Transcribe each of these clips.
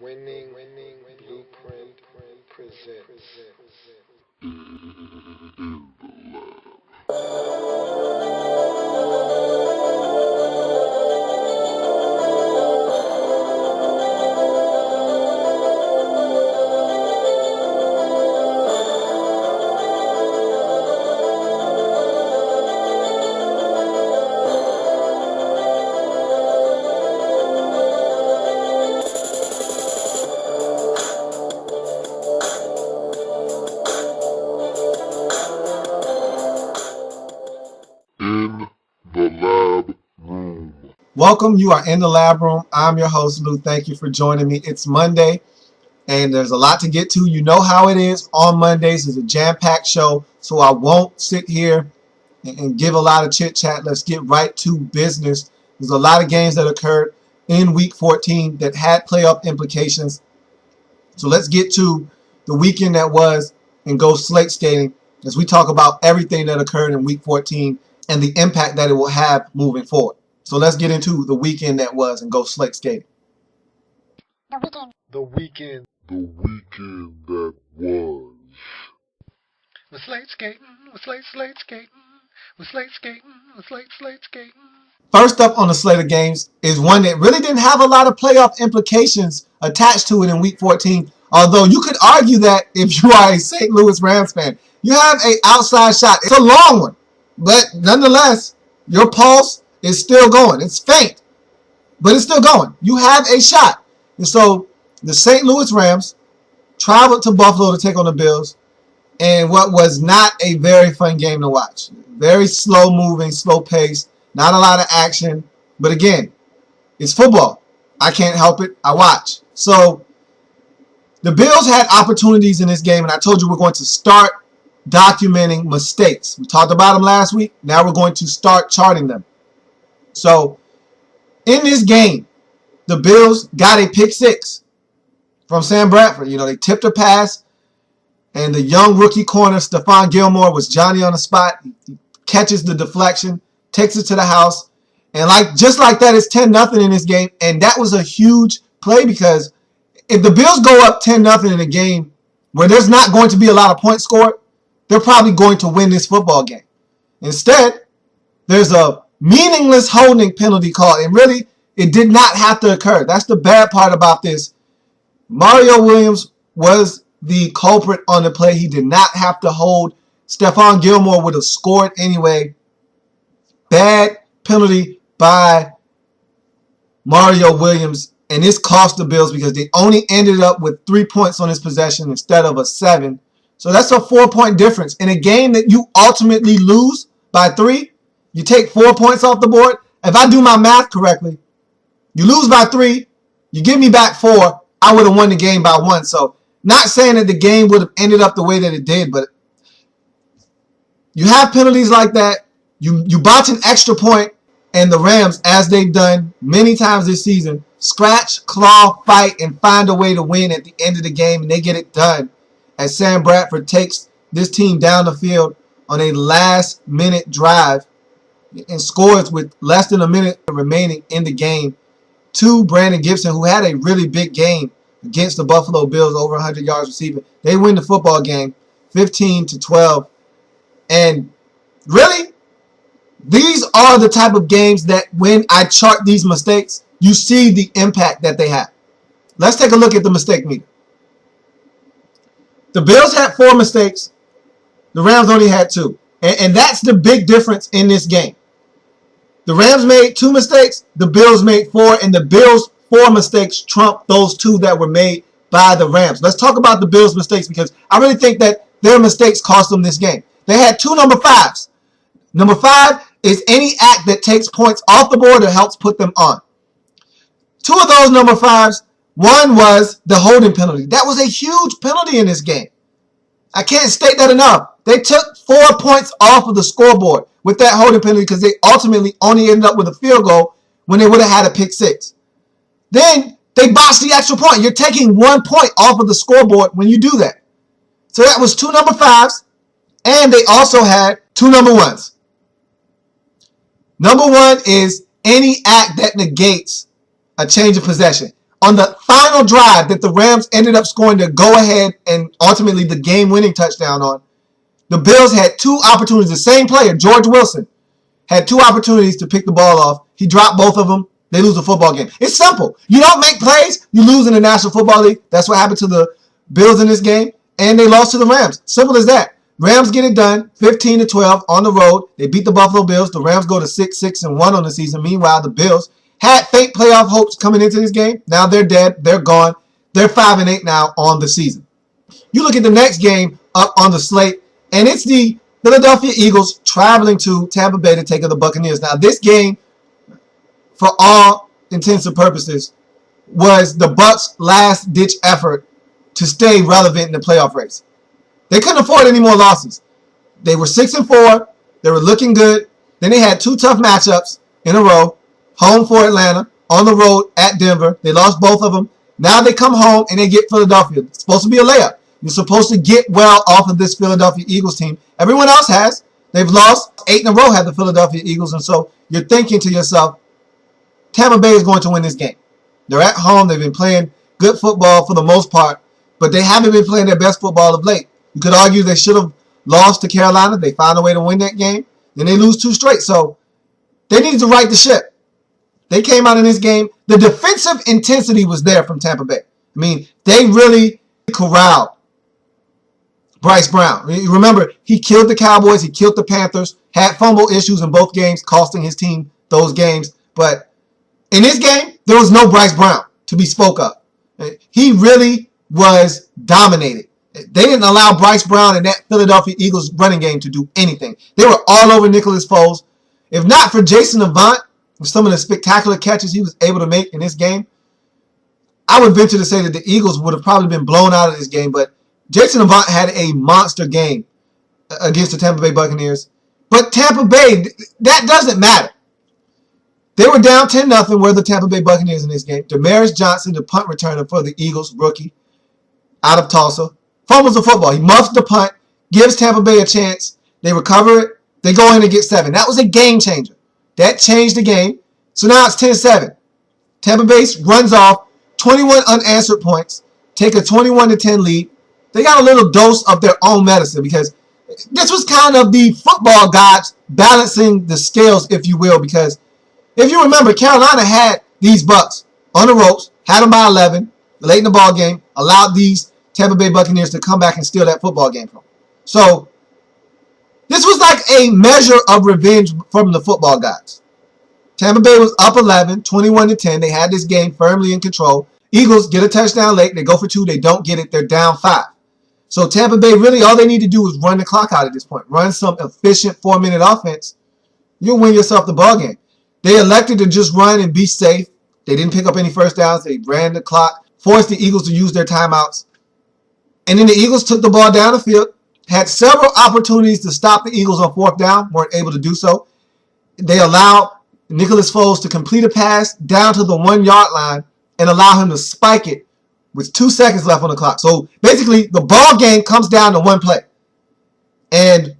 winning blueprint presents. In the lab room. Welcome. You are in the lab room. I'm your host, Lou. Thank you for joining me. It's Monday, and there's a lot to get to. You know how it is on Mondays. It's a jam-packed show, so I won't sit here and give a lot of chit-chat. Let's get right to business. There's a lot of games that occurred in Week 14 that had playoff implications. So let's get to the weekend that was and go slate skating as we talk about everything that occurred in Week 14 and the impact that it will have moving forward. So let's get into the weekend that was and go slate skating. The weekend that was. We're slate skating, we're slate skating, we're slate skating, we're slate skating. First up on the slate of games is one that really didn't have a lot of playoff implications attached to it in Week 14. Although you could argue that if you are a St. Louis Rams fan, you have an outside shot. It's a long one, but nonetheless, your pulse is still going. It's faint, but it's still going. You have a shot. And so the St. Louis Rams traveled to Buffalo to take on the Bills in what was not a very fun game to watch. Very slow moving, slow pace, not a lot of action. But again, it's football. I can't help it. I watch. So the Bills had opportunities in this game, and I told you we're going to start documenting mistakes. We talked about them last week. Now we're going to start charting them. So in this game, the Bills got a pick six from Sam Bradford. You know, they tipped a pass, and the young rookie corner, Stephon Gilmore, was Johnny on the spot. He catches the deflection, takes it to the house, and just like that, it's 10-0 in this game. And that was a huge play because if the Bills go up 10-0 in a game where there's not going to be a lot of points scored, they're probably going to win this football game. Instead, there's a meaningless holding penalty call, and really, it did not have to occur. That's the bad part about this. Mario Williams was the culprit on the play. He did not have to hold. Stephon Gilmore would have scored anyway. Bad penalty by Mario Williams, and this cost the Bills because they only ended up with 3 points on this possession instead of a 7. So that's a 4-point difference. In a game that you ultimately lose by 3, you take 4 points off the board. If I do my math correctly, you lose by 3, you give me back 4, I would have won the game by 1. So not saying that the game would have ended up the way that it did, but you have penalties like that. You botch an extra point, and the Rams, as they've done many times this season, scratch, claw, fight, and find a way to win at the end of the game, and they get it done as Sam Bradford takes this team down the field on a last-minute drive and scores with less than a minute remaining in the game to Brandon Gibson, who had a really big game against the Buffalo Bills, over 100 yards receiving. They win the football game 15-12. And really, these are the type of games that when I chart these mistakes, you see the impact that they have. Let's take a look at the mistake meter. The Bills had 4 mistakes. The Rams only had 2. And that's the big difference in this game. The Rams made 2 mistakes. The Bills made 4. And the Bills' 4 mistakes trump those 2 that were made by the Rams. Let's talk about the Bills' mistakes because I really think that their mistakes cost them this game. They had 2 number 5s. Number 5 is any act that takes points off the board or helps put them on. 2 of those number 5s, one was the holding penalty. That was a huge penalty in this game. I can't state that enough. They took 4 points off of the scoreboard with that holding penalty because they ultimately only ended up with a field goal when they would have had a pick 6. Then they botched the extra point. You're taking 1 point off of the scoreboard when you do that. So that was 2 number 5s, and they also had 2 number 1s. Number 1 is any act that negates a change of possession. On the final drive that the Rams ended up scoring the go-ahead and ultimately the game-winning touchdown on, the Bills had 2 opportunities. The same player, George Wilson, had 2 opportunities to pick the ball off. He dropped both of them. They lose the football game. It's simple. You don't make plays, you lose in the National Football League. That's what happened to the Bills in this game, and they lost to the Rams. Simple as that. Rams get it done, 15-12 on the road. They beat the Buffalo Bills. The Rams go to 6-1 on the season. Meanwhile, the Bills had fake playoff hopes coming into this game. Now they're dead. They're gone. They're 5-8 now on the season. You look at the next game up on the slate, and it's the Philadelphia Eagles traveling to Tampa Bay to take on the Buccaneers. Now, this game, for all intents and purposes, was the Bucs' last-ditch effort to stay relevant in the playoff race. They couldn't afford any more losses. They were 6-4. They were looking good. Then they had 2 tough matchups in a row. Home for Atlanta, on the road at Denver. They lost both of them. Now they come home and they get Philadelphia. It's supposed to be a layup. You're supposed to get well off of this Philadelphia Eagles team. Everyone else has. They've lost 8 in a row, have the Philadelphia Eagles. And so you're thinking to yourself, Tampa Bay is going to win this game. They're at home. They've been playing good football for the most part, but they haven't been playing their best football of late. You could argue they should have lost to Carolina. They found a way to win that game. Then they lose 2 straight. So they needed to right the ship. They came out in this game. The defensive intensity was there from Tampa Bay. I mean, they really corralled Bryce Brown. Remember, he killed the Cowboys. He killed the Panthers. Had fumble issues in both games, costing his team those games. But in this game, there was no Bryce Brown to be spoke of. He really was dominated. They didn't allow Bryce Brown and that Philadelphia Eagles running game to do anything. They were all over Nicholas Foles. If not for Jason Avant, with some of the spectacular catches he was able to make in this game, I would venture to say that the Eagles would have probably been blown out of this game. But Jason Avant had a monster game against the Tampa Bay Buccaneers. But Tampa Bay, that doesn't matter. They were down 10-0 were the Tampa Bay Buccaneers in this game. Demaryius Johnson, the punt returner for the Eagles, rookie, out of Tulsa, fumbles the football. He muffs the punt, gives Tampa Bay a chance. They recover it. They go in and get 7. That was a game changer. That changed the game. So now it's 10-7. Tampa Bay runs off 21 unanswered points, take a 21-10 lead. They got a little dose of their own medicine because this was kind of the football gods balancing the scales, if you will, because if you remember, Carolina had these Bucs on the ropes, had them by 11, late in the ball game, allowed these Tampa Bay Buccaneers to come back and steal that football game from them. So this was like a measure of revenge from the football gods. Tampa Bay was up 11, 21-10. They had this game firmly in control. Eagles get a touchdown late. They go for 2. They don't get it. They're down 5. So Tampa Bay, really all they need to do is run the clock out at this point. Run some efficient 4-minute offense. You'll win yourself the ball game. They elected to just run and be safe. They didn't pick up any first downs. They ran the clock, forced the Eagles to use their timeouts. And then the Eagles took the ball down the field, had several opportunities to stop the Eagles on 4th down, weren't able to do so. They allowed Nicholas Foles to complete a pass down to the 1-yard line and allow him to spike it with 2 seconds left on the clock. So basically, the ball game comes down to one play. And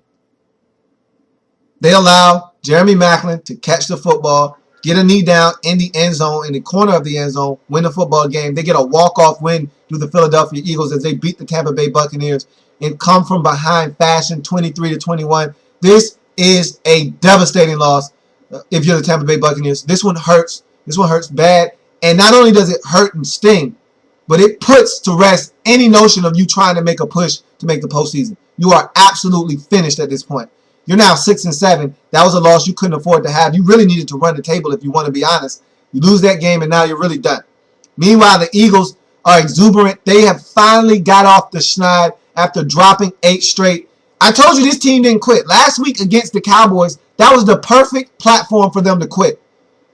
they allow Jeremy Maclin to catch the football, get a knee down in the end zone, in the corner of the end zone, win the football game. They get a walk-off win through the Philadelphia Eagles as they beat the Tampa Bay Buccaneers and come from behind fashion 23-21. This is a devastating loss if you're the Tampa Bay Buccaneers. This one hurts. This one hurts bad. And not only does it hurt and sting, but it puts to rest any notion of you trying to make a push to make the postseason. You are absolutely finished at this point. You're now 6-7. That was a loss you couldn't afford to have. You really needed to run the table if you want to be honest. You lose that game and now you're really done. Meanwhile, the Eagles are exuberant. They have finally got off the schneid after dropping 8 straight. I told you this team didn't quit. Last week against the Cowboys, that was the perfect platform for them to quit.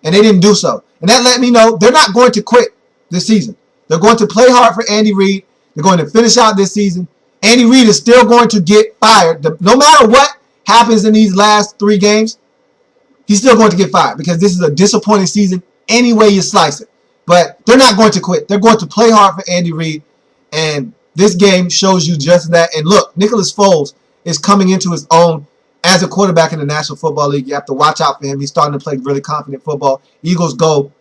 And they didn't do so. And that let me know they're not going to quit this season. They're going to play hard for Andy Reid. They're going to finish out this season. Andy Reid is still going to get fired. No matter what happens in these last 3 games, he's still going to get fired because this is a disappointing season any way you slice it. But they're not going to quit. They're going to play hard for Andy Reid. And this game shows you just that. And look, Nicholas Foles is coming into his own as a quarterback in the National Football League. You have to watch out for him. He's starting to play really confident football. Eagles go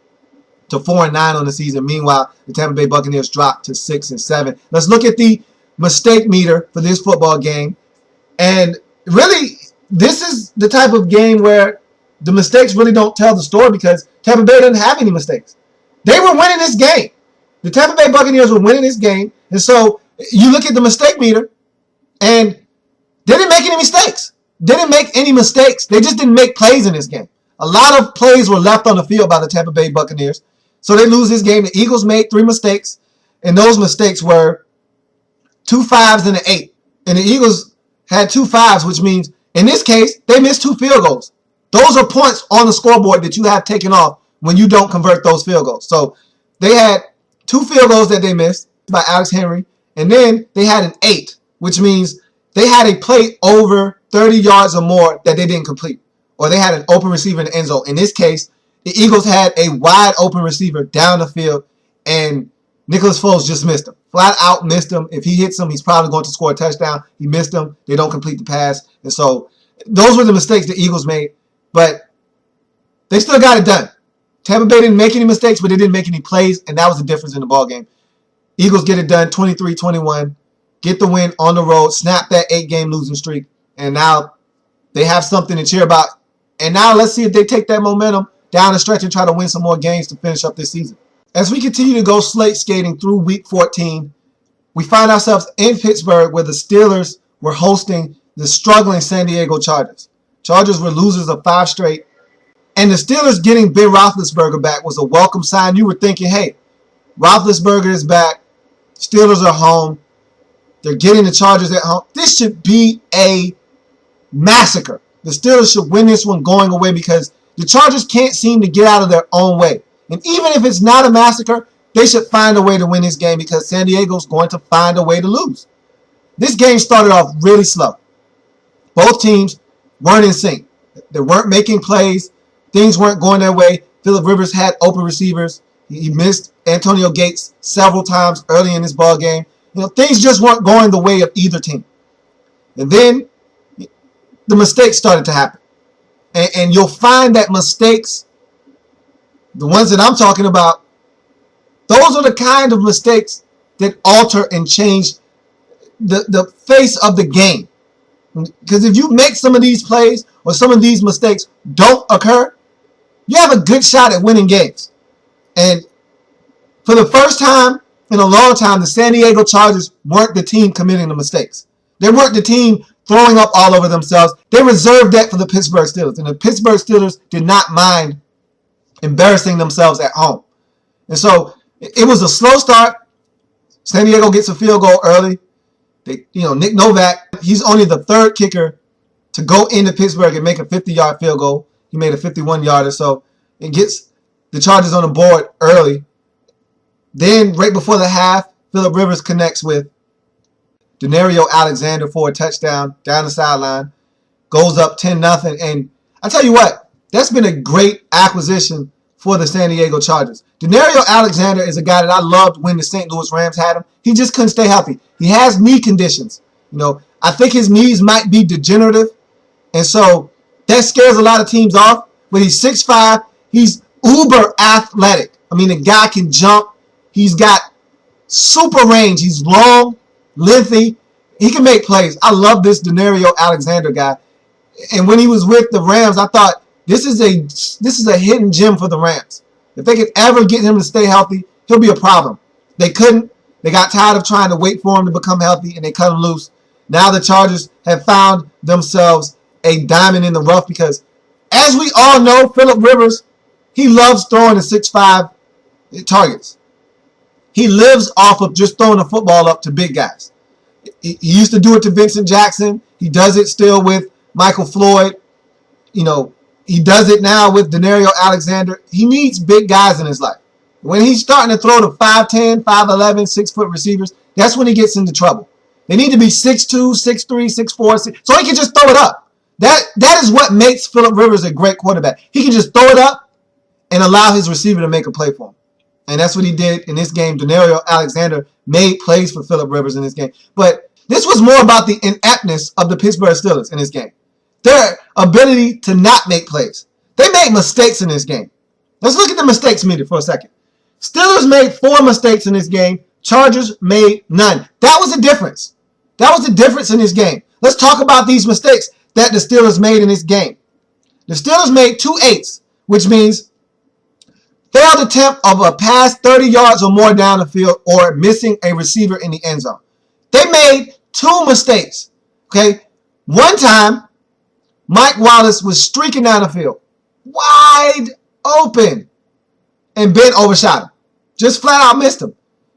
to 4-9 on the season. Meanwhile, the Tampa Bay Buccaneers dropped to 6-7. Let's look at the mistake meter for this football game. And really, this is the type of game where the mistakes really don't tell the story because Tampa Bay didn't have any mistakes. They were winning this game. The Tampa Bay Buccaneers were winning this game. And so you look at the mistake meter, and they didn't make any mistakes. They didn't make any mistakes. They just didn't make plays in this game. A lot of plays were left on the field by the Tampa Bay Buccaneers. So they lose this game. The Eagles made 3 mistakes, and those mistakes were 2 5s and an 8. And the Eagles had 2 5s, which means in this case, they missed 2 field goals. Those are points on the scoreboard that you have taken off when you don't convert those field goals. So they had 2 field goals that they missed by Alex Henry, and then they had an 8, which means they had a play over 30 yards or more that they didn't complete, or they had an open receiver in the end zone. In this case, the Eagles had a wide open receiver down the field, and Nicholas Foles just missed him. Flat out missed him. If he hits him, he's probably going to score a touchdown. He missed him. They don't complete the pass. And so those were the mistakes the Eagles made, but they still got it done. Tampa Bay didn't make any mistakes, but they didn't make any plays, and that was the difference in the ballgame. Eagles get it done 23-21, get the win on the road, snap that 8-game losing streak, and now they have something to cheer about. And now let's see if they take that momentum down the stretch and try to win some more games to finish up this season. As we continue to go slate skating through Week 14, we find ourselves in Pittsburgh where the Steelers were hosting the struggling San Diego Chargers. Chargers were losers of 5 straight, and the Steelers getting Ben Roethlisberger back was a welcome sign. You were thinking, hey, Roethlisberger is back. Steelers are home. They're getting the Chargers at home. This should be a massacre. The Steelers should win this one going away because the Chargers can't seem to get out of their own way. And even if it's not a massacre, they should find a way to win this game because San Diego's going to find a way to lose. This game started off really slow. Both teams weren't in sync. They weren't making plays. Things weren't going their way. Phillip Rivers had open receivers. He missed Antonio Gates several times early in this ball game. Things just weren't going the way of either team. And then the mistakes started to happen. And you'll find that mistakes, the ones that I'm talking about, those are the kind of mistakes that alter and change the face of the game. Because if you make some of these plays or some of these mistakes don't occur, you have a good shot at winning games. And for the first time in a long time, the San Diego Chargers weren't the team committing the mistakes. They weren't the team throwing up all over themselves. They reserved that for the Pittsburgh Steelers. And the Pittsburgh Steelers did not mind embarrassing themselves at home. And so it was a slow start. San Diego gets a field goal early. Nick Novak, he's only the 3rd kicker to go into Pittsburgh and make a 50-yard field goal. He made a 51-yarder, so it gets the Chargers on the board early. Then, right before the half, Phillip Rivers connects with Denario Alexander for a touchdown down the sideline. Goes up 10-0. And I tell you what, that's been a great acquisition for the San Diego Chargers. Denario Alexander is a guy that I loved when the St. Louis Rams had him. He just couldn't stay healthy. He has knee conditions. I think his knees might be degenerative. And so that scares a lot of teams off. But he's 6'5". He's uber athletic. I mean, the guy can jump. He's got super range. He's long, lengthy. He can make plays. I love this Denario Alexander guy. And when he was with the Rams, I thought this is a hidden gem for the Rams. If they could ever get him to stay healthy, he'll be a problem. They couldn't. They got tired of trying to wait for him to become healthy, and they cut him loose. Now the Chargers have found themselves a diamond in the rough because, as we all know, Phillip Rivers, he loves throwing the 6'5" targets. He lives off of just throwing the football up to big guys. He used to do it to Vincent Jackson. He does it still with Michael Floyd. He does it now with Denario Alexander. He needs big guys in his life. When he's starting to throw to 5'10", 5'11", 6-foot receivers, that's when he gets into trouble. They need to be 6'2", 6'3", 6'4", so he can just throw it up. That is what makes Phillip Rivers a great quarterback. He can just throw it up and allow his receiver to make a play for him. And that's what he did in this game. Denario Alexander made plays for Phillip Rivers in this game. But this was more about the ineptness of the Pittsburgh Steelers in this game. Their ability to not make plays. They made mistakes in this game. Let's look at the mistakes meter for a second. Steelers made 4 mistakes in this game. Chargers made none. That was the difference. That was the difference in this game. Let's talk about these mistakes that the Steelers made in this game. The Steelers made 2 8s, which means failed attempt of a pass 30 yards or more down the field or missing a receiver in the end zone. They made 2 mistakes. Okay? One time, Mike Wallace was streaking down the field, wide open, and Ben overshot him. Just flat out missed him.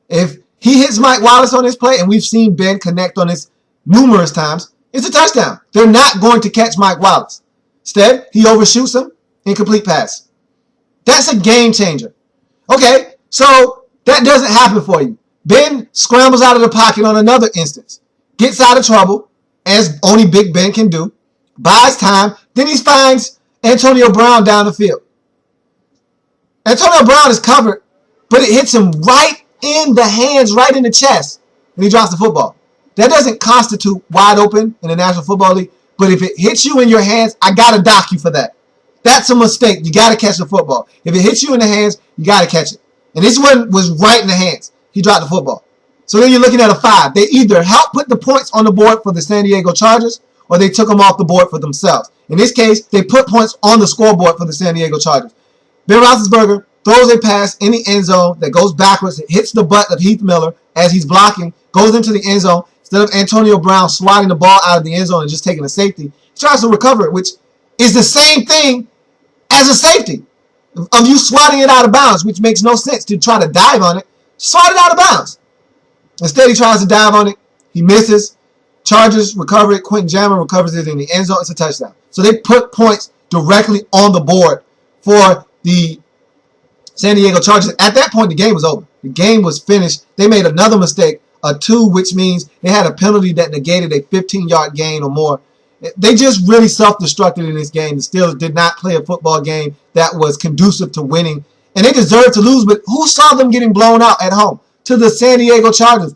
If he hits Mike Wallace on this play, and we've seen Ben connect on this numerous times, it's a touchdown. They're not going to catch Mike Wallace. Instead, he overshoots him, incomplete pass. That's a game changer. Okay, so that doesn't happen for you. Ben scrambles out of the pocket on another instance, gets out of trouble, as only Big Ben can do, buys time, then he finds Antonio Brown down the field. Antonio Brown is covered, but it hits him right in the hands, right in the chest, and he drops the football. That doesn't constitute wide open in the National Football League, but if it hits you in your hands, I got to dock you for that. That's a mistake. You got to catch the football. If it hits you in the hands, you got to catch it. And this one was right in the hands. He dropped the football. So then you're looking at a 5. They either helped put the points on the board for the San Diego Chargers, or they took them off the board for themselves. In this case, they put points on the scoreboard for the San Diego Chargers. Ben Roethlisberger throws a pass in the end zone that goes backwards. It hits the butt of Heath Miller as he's blocking, goes into the end zone. Instead of Antonio Brown swatting the ball out of the end zone and just taking a safety, he tries to recover it, which is the same thing as a safety of you swatting it out of bounds, which makes no sense to try to dive on it. Swat it out of bounds. Instead, he tries to dive on it. He misses. Chargers recover it. Quentin Jammer recovers it in the end zone. It's a touchdown. So they put points directly on the board for the San Diego Chargers. At that point, the game was over. The game was finished. They made another mistake, a 2, which means they had a penalty that negated a 15-yard gain or more. They just really self-destructed in this game. The Steelers did not play a football game that was conducive to winning, and they deserved to lose, but who saw them getting blown out at home? To the San Diego Chargers.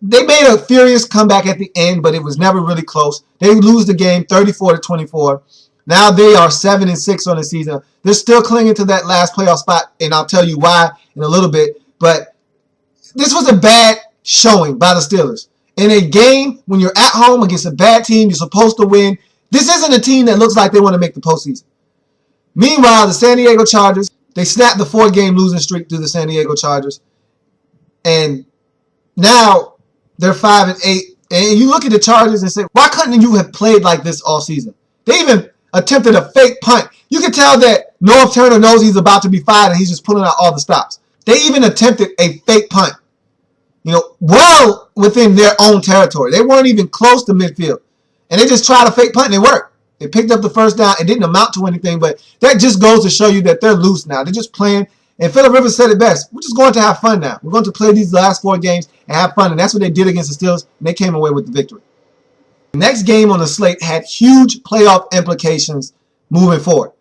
They made a furious comeback at the end, but it was never really close. They lose the game 34-24. Now they are 7-6 on the season. They're still clinging to that last playoff spot, and I'll tell you why in a little bit. But this was a bad showing by the Steelers. In a game, when you're at home against a bad team, you're supposed to win. This isn't a team that looks like they want to make the postseason. Meanwhile, the San Diego Chargers, they snapped the 4-game losing streak to the San Diego Chargers. And now they're 5-8. And you look at the Chargers and say, why couldn't you have played like this all season? They even attempted a fake punt. You can tell that Norv Turner knows he's about to be fired and he's just pulling out all the stops. They even attempted a fake punt, well within their own territory. They weren't even close to midfield. And they just tried a fake punt and it worked. They picked up the first down. It didn't amount to anything, but that just goes to show you that they're loose now. They're just playing. And Phillip Rivers said it best. We're just going to have fun now. We're going to play these last 4 games and have fun. And that's what they did against the Steelers, and they came away with the victory. The next game on the slate had huge playoff implications moving forward.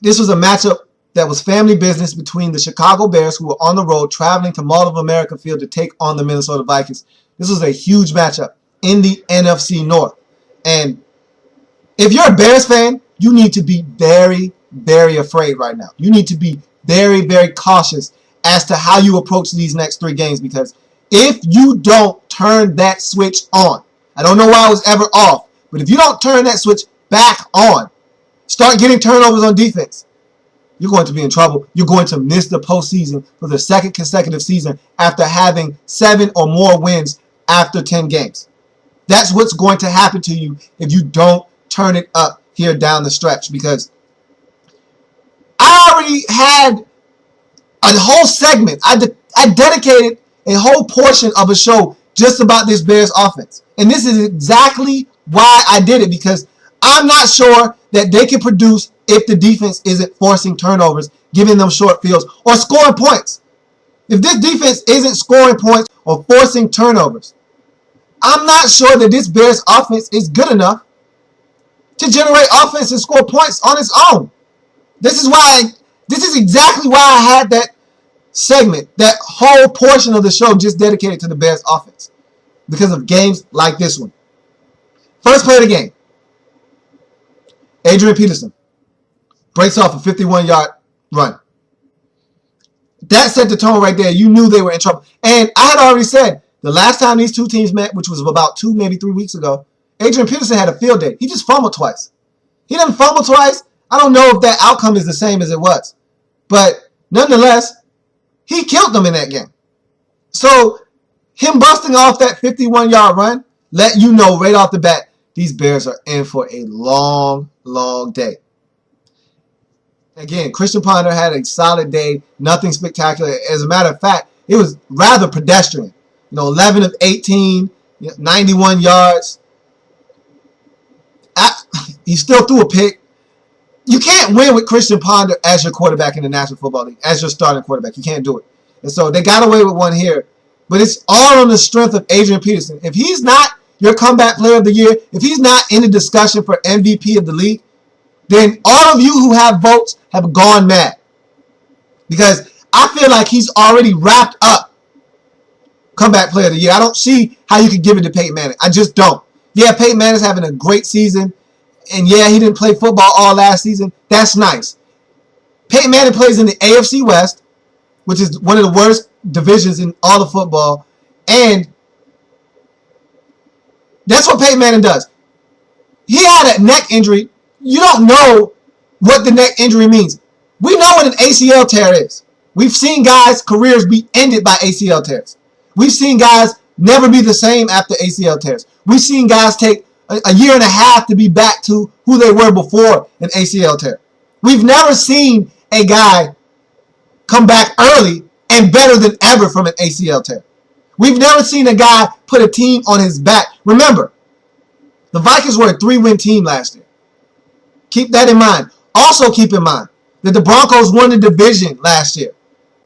This was a matchup that was family business between the Chicago Bears, who were on the road traveling to Mall of America Field to take on the Minnesota Vikings. This was a huge matchup in the NFC North. And if you're a Bears fan, you need to be very, very afraid right now. You need to be very, very cautious as to how you approach these next 3 games, because if you don't turn that switch on, I don't know why it was ever off, but if you don't turn that switch back on, start getting turnovers on defense, you're going to be in trouble. You're going to miss the postseason for the 2nd consecutive season after having 7 or more wins after 10 games. That's what's going to happen to you if you don't turn it up here down the stretch, because I already had a whole segment. I dedicated a whole portion of a show just about this Bears offense. And this is exactly why I did it, because I'm not sure that they can produce if the defense isn't forcing turnovers, giving them short fields, or scoring points. If this defense isn't scoring points or forcing turnovers, I'm not sure that this Bears offense is good enough to generate offense and score points on its own. This is exactly why I had that segment, that whole portion of the show just dedicated to the Bears offense, because of games like this one. First play of the game, Adrian Peterson breaks off a 51-yard run. That set the tone right there. You knew they were in trouble. And I had already said, the last time these two teams met, which was about 2, maybe 3 weeks ago, Adrian Peterson had a field day. He just fumbled twice. He didn't fumble twice. I don't know if that outcome is the same as it was. But nonetheless, he killed them in that game. So him busting off that 51-yard run let you know right off the bat, these Bears are in for a long, long day. Again, Christian Ponder had a solid day, nothing spectacular. As a matter of fact, it was rather pedestrian. 11 of 18, 91 yards. He still threw a pick. You can't win with Christian Ponder as your quarterback in the National Football League, as your starting quarterback. You can't do it. And so they got away with one here. But it's all on the strength of Adrian Peterson. If he's not your comeback player of the year, if he's not in the discussion for MVP of the league, then all of you who have votes have gone mad. Because I feel like he's already wrapped up comeback player of the year. I don't see how you could give it to Peyton Manning. I just don't. Yeah, Peyton Manning's having a great season. And yeah, he didn't play football all last season. That's nice. Peyton Manning plays in the AFC West, which is one of the worst divisions in all of football. And that's what Peyton Manning does. He had a neck injury. You don't know what the neck injury means. We know what an ACL tear is. We've seen guys' careers be ended by ACL tears. We've seen guys never be the same after ACL tears. We've seen guys take a year and a half to be back to who they were before an ACL tear. We've never seen a guy come back early and better than ever from an ACL tear. We've never seen a guy put a team on his back. Remember, the Vikings were a 3-win team last year. Keep that in mind. Also keep in mind that the Broncos won the division last year.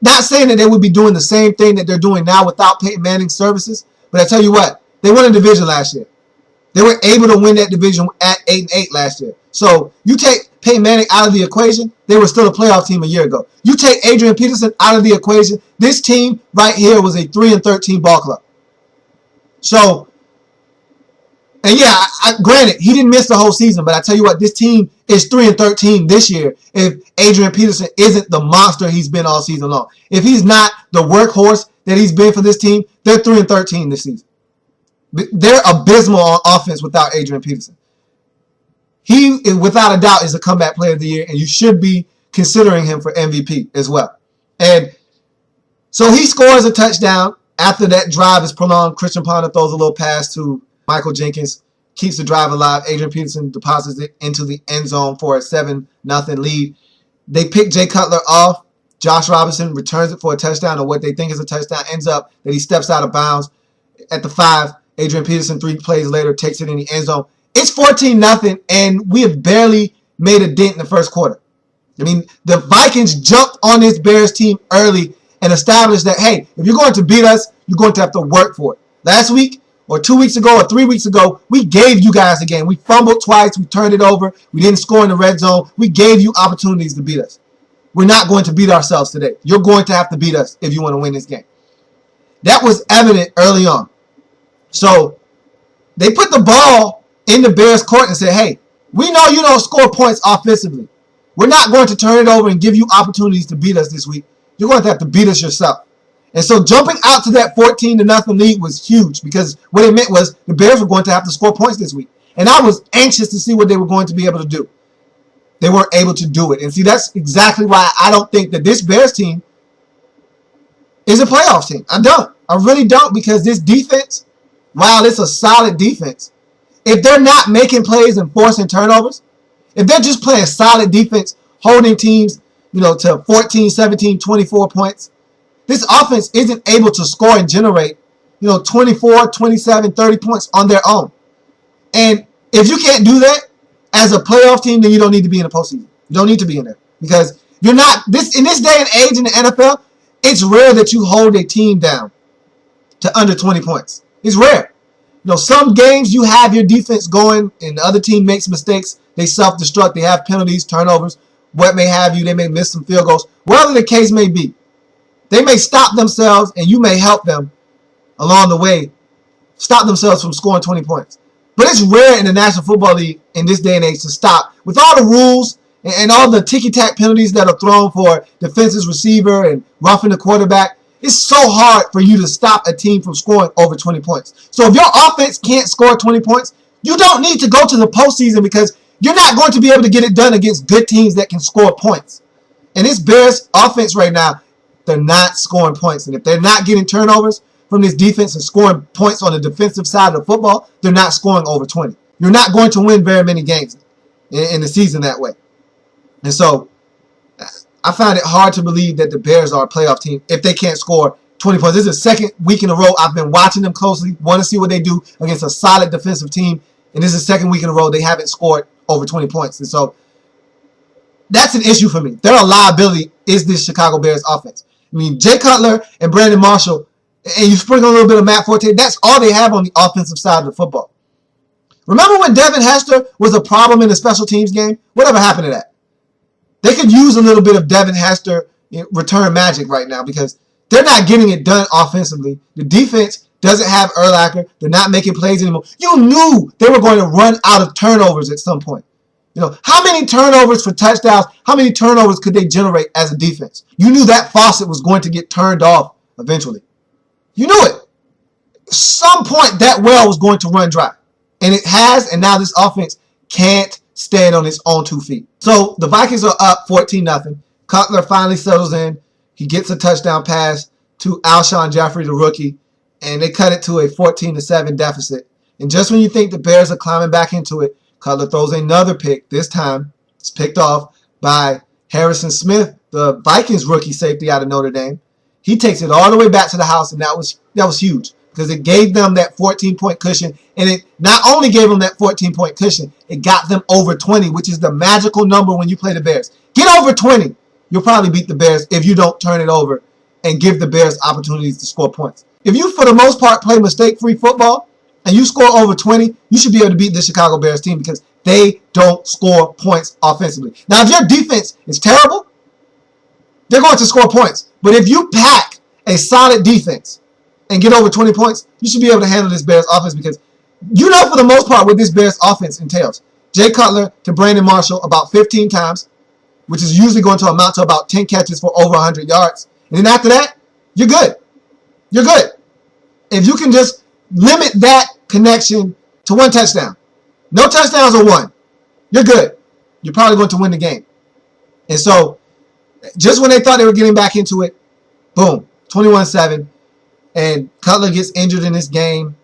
Not saying that they would be doing the same thing that they're doing now without Peyton Manning's services, but I tell you what, they won the division last year. They were able to win that division at 8-8 last year. So you take Peyton Manning out of the equation, they were still a playoff team a year ago. You take Adrian Peterson out of the equation, this team right here was a 3-13 ball club. So, and yeah, granted, he didn't miss the whole season, but I tell you what, this team is 3-13 this year if Adrian Peterson isn't the monster he's been all season long. If he's not the workhorse that he's been for this team, they're 3-13 this season. They're abysmal on offense without Adrian Peterson. He, without a doubt, is a comeback player of the year, and you should be considering him for MVP as well. And so he scores a touchdown. After that drive is prolonged, Christian Ponder throws a little pass to Michael Jenkins, keeps the drive alive. Adrian Peterson deposits it into the end zone for a 7-0 lead. They pick Jay Cutler off. Josh Robinson returns it for a touchdown, or what they think is a touchdown. Ends up that he steps out of bounds at the 5. Adrian Peterson, 3 plays later, takes it in the end zone. It's 14-0, and we have barely made a dent in the first quarter. I mean, the Vikings jumped on this Bears team early and established that, hey, if you're going to beat us, you're going to have to work for it. Last week, or 2 weeks ago, or 3 weeks ago, we gave you guys a game. We fumbled twice. We turned it over. We didn't score in the red zone. We gave you opportunities to beat us. We're not going to beat ourselves today. You're going to have to beat us if you want to win this game. That was evident early on. So they put the ball in the Bears' court and said, hey, we know you don't score points offensively. We're not going to turn it over and give you opportunities to beat us this week. You're going to have to beat us yourself. And so jumping out to that 14-0 lead was huge, because what it meant was the Bears were going to have to score points this week. And I was anxious to see what they were going to be able to do. They weren't able to do it. And see, that's exactly why I don't think that this Bears team is a playoff team. I don't. I really don't, because this defense, while it's a solid defense, if they're not making plays and forcing turnovers, if they're just playing solid defense, holding teams, to 14, 17, 24 points, this offense isn't able to score and generate, 24, 27, 30 points on their own. And if you can't do that as a playoff team, then you don't need to be in the postseason. You don't need to be in there, because you're not in this day and age in the NFL. It's rare that you hold a team down to under 20 points. It's rare. Some games you have your defense going and the other team makes mistakes. They self-destruct. They have penalties, turnovers, what may have you. They may miss some field goals. Whatever the case may be, they may stop themselves, and you may help them along the way, stop themselves from scoring 20 points. But it's rare in the National Football League in this day and age to stop. With all the rules and all the ticky-tack penalties that are thrown for defensive receiver and roughing the quarterback, it's so hard for you to stop a team from scoring over 20 points. So if your offense can't score 20 points, you don't need to go to the postseason because you're not going to be able to get it done against good teams that can score points. And this Bears offense right now, they're not scoring points. And if they're not getting turnovers from this defense and scoring points on the defensive side of the football, they're not scoring over 20. You're not going to win very many games in the season that way. And so I find it hard to believe that the Bears are a playoff team if they can't score 20 points. This is the second week in a row I've been watching them closely, want to see what they do against a solid defensive team. And this is the second week in a row they haven't scored over 20 points. And so that's an issue for me. Their liability is this Chicago Bears offense. I mean, Jay Cutler and Brandon Marshall, and you sprinkle a little bit of Matt Forte, that's all they have on the offensive side of the football. Remember when Devin Hester was a problem in the special teams game? Whatever happened to that? They could use a little bit of Devin Hester return magic right now because they're not getting it done offensively. The defense doesn't have Urlacher. They're not making plays anymore. You knew they were going to run out of turnovers at some point. You know, how many turnovers for touchdowns, how many turnovers could they generate as a defense? You knew that faucet was going to get turned off eventually. You knew it. At some point, that well was going to run dry. And it has, and now this offense can't stand on its own 2 feet. So the Vikings are up 14-0. Cutler finally settles in. He gets a touchdown pass to Alshon Jeffrey, the rookie, and they cut it to a 14-7 deficit. And just when you think the Bears are climbing back into it, Cutler throws another pick. This time, it's picked off by Harrison Smith, the Vikings rookie safety out of Notre Dame. He takes it all the way back to the house, and that was huge because it gave them that 14-point cushion, and it not only gave them that 14-point cushion, it got them over 20, which is the magical number when you play the Bears. Get over 20. You'll probably beat the Bears if you don't turn it over and give the Bears opportunities to score points. If you, for the most part, play mistake-free football and you score over 20, you should be able to beat the Chicago Bears team because they don't score points offensively. Now, if your defense is terrible, they're going to score points. But if you pack a solid defense and get over 20 points, you should be able to handle this Bears offense because you know for the most part what this Bears offense entails. Jay Cutler to Brandon Marshall about 15 times, which is usually going to amount to about 10 catches for over 100 yards. And then after that, you're good. You're good. If you can just limit that connection to one touchdown. No touchdowns or one. You're good. You're probably going to win the game. And so, just when they thought they were getting back into it, boom, 21-7. And Cutler gets injured in this game.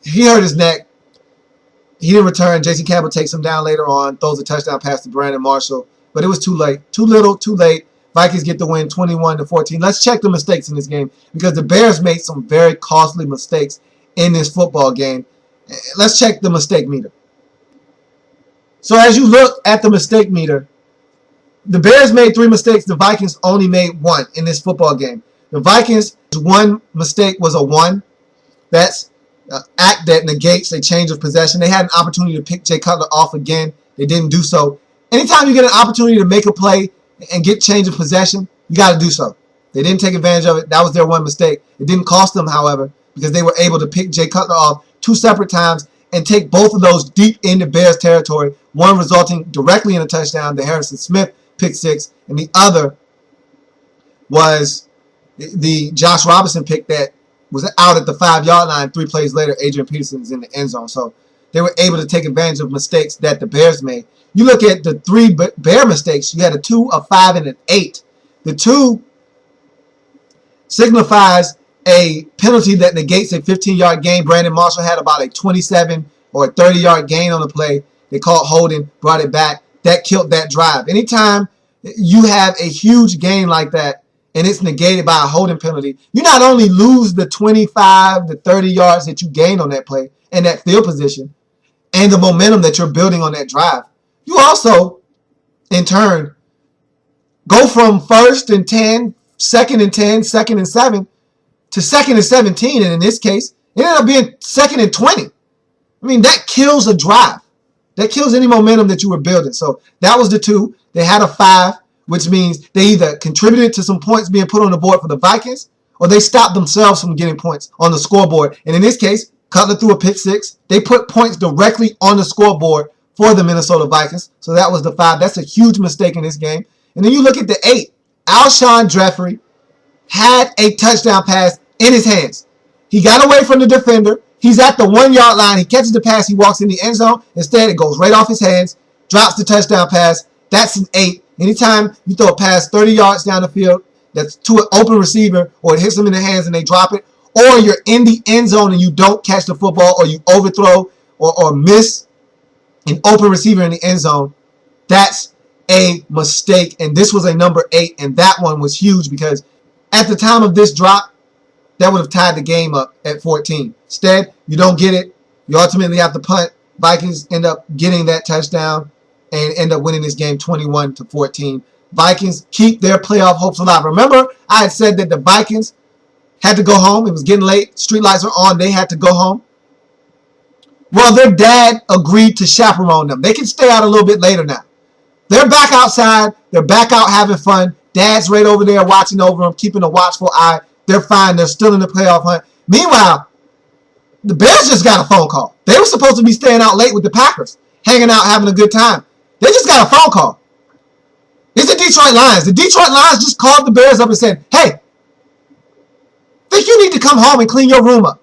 He hurt his neck. He didn't return. Jason Campbell takes him down later on, throws a touchdown pass to Brandon Marshall. But it was too late. Too little, too late. Vikings get the win 21-14. Let's check the mistakes in this game because the Bears made some very costly mistakes in this football game. Let's check the mistake meter. So as you look at the mistake meter, the Bears made 3 mistakes. The Vikings only made 1 in this football game. The Vikings' 1 mistake was a 1. That's an act that negates a change of possession. They had an opportunity to pick Jay Cutler off again. They didn't do so. Anytime you get an opportunity to make a play and get change of possession, you got to do so. They didn't take advantage of it. That was their 1 mistake. It didn't cost them, however, because they were able to pick Jay Cutler off 2 separate times and take both of those deep into Bears territory, one resulting directly in a touchdown, the Harrison Smith pick 6, and the other was the Josh Robinson pick that was out at the 5-yard line. 3 plays later, Adrian Peterson is in the end zone. So they were able to take advantage of mistakes that the Bears made. You look at the 3 Bear mistakes, you had a 2, a 5, and an 8. The 2 signifies a penalty that negates a 15-yard gain. Brandon Marshall had about a 27 or a 30-yard gain on the play. They called holding, brought it back. That killed that drive. Anytime you have a huge gain like that and it's negated by a holding penalty, you not only lose the 25 to 30 yards that you gained on that play and that field position and the momentum that you're building on that drive, you also, in turn, go from 1st and 10, 2nd and 10, 2nd and 7 to 2nd and 17. And in this case, it ended up being 2nd and 20. I mean, that kills a drive. That kills any momentum that you were building. So that was the 2. They had a 5, which means they either contributed to some points being put on the board for the Vikings or they stopped themselves from getting points on the scoreboard. And in this case, Cutler threw a pick 6. They put points directly on the scoreboard for the Minnesota Vikings. So that was the 5. That's a huge mistake in this game. And then you look at the 8. Alshon Jeffrey had a touchdown pass in his hands. He got away from the defender. He's at the 1-yard line. He catches the pass. He walks in the end zone. Instead, it goes right off his hands, drops the touchdown pass. That's an 8. Anytime you throw a pass 30 yards down the field that's to an open receiver, or it hits them in the hands and they drop it, or you're in the end zone and you don't catch the football, or you overthrow or miss an open receiver in the end zone, that's a mistake. And this was a number 8, and that one was huge because at the time of this drop, that would have tied the game up at 14. Instead, you don't get it. You ultimately have to punt. Vikings end up getting that touchdown and end up winning this game 21-14. Vikings keep their playoff hopes alive. Remember, I had said that the Vikings had to go home. It was getting late. Streetlights were on. They had to go home. Well, their dad agreed to chaperone them. They can stay out a little bit later now. They're back outside. They're back out having fun. Dad's right over there watching over them, keeping a watchful eye. They're fine. They're still in the playoff hunt. Meanwhile, the Bears just got a phone call. They were supposed to be staying out late with the Packers, hanging out, having a good time. They just got a phone call. It's the Detroit Lions. The Detroit Lions just called the Bears up and said, hey, think you need to come home and clean your room up.